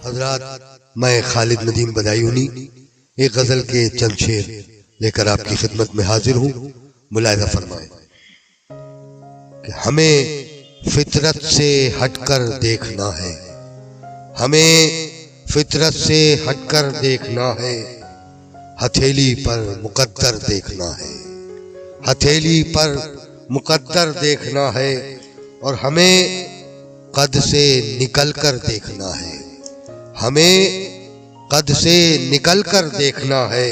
हजरात, मैं खालिद नदीम बदायूनी एक गजल के चंद शेर लेकर आपकी खिदमत में हाजिर हूँ। मुलाहिजा फरमाएं कि हमें फितरत से हटकर देखना है, हमें फितरत से हटकर देखना है, हथेली पर मुकद्दर देखना है, हथेली पर मुकद्दर देखना है, और हमें कद से निकल कर देखना है, हमें कद से निकल कर देखना है।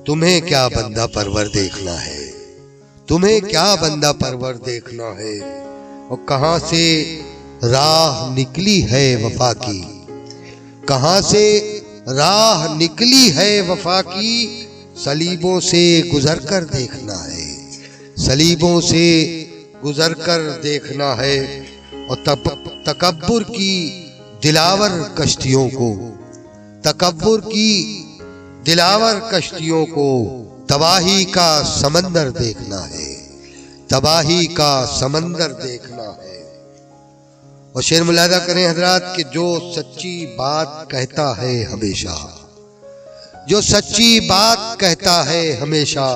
तुम्हें क्या बंदा परवर देखना है, तुम्हें क्या बंदा परवर देखना है। और कहां से राह निकली है वफा की, कहां से राह निकली है वफा की, सलीबों से गुजर कर देखना है, सलीबों से गुजर कर देखना है। और तकब्बुर की दिलावर कश्तियों को, तकब्बुर की दिलावर कश्तियों को तबाही का समंदर देखना है, तबाही का समंदर देखना है। और शेर मुलाहिजा करें हजरात कि जो सच्ची बात कहता है हमेशा, जो सच्ची बात कहता है हमेशा,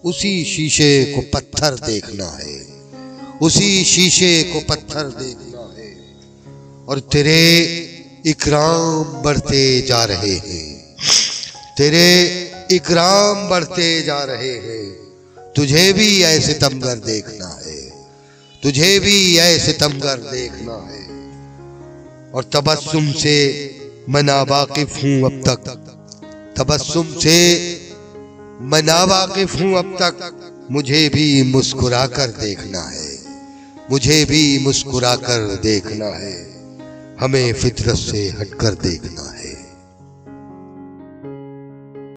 उसी शीशे को पत्थर देखना है, उसी शीशे को पत्थर देखना है। और तेरे इकराम बढ़ते जा रहे हैं, तेरे इकराम बढ़ते जा रहे हैं, तुझे भी ऐसे सितमगर देखना है, तुझे भी ऐसे सितमगर देखना है। और तबस्सुम से मैं नावाकिफ हूँ अब तक, तबस्सुम से मैं नावाकिफ हूँ अब तक, मुझे भी मुस्कुरा कर देखना है, मुझे भी मुस्कुरा कर देखना है। हमें फितरत से हटकर देखना है।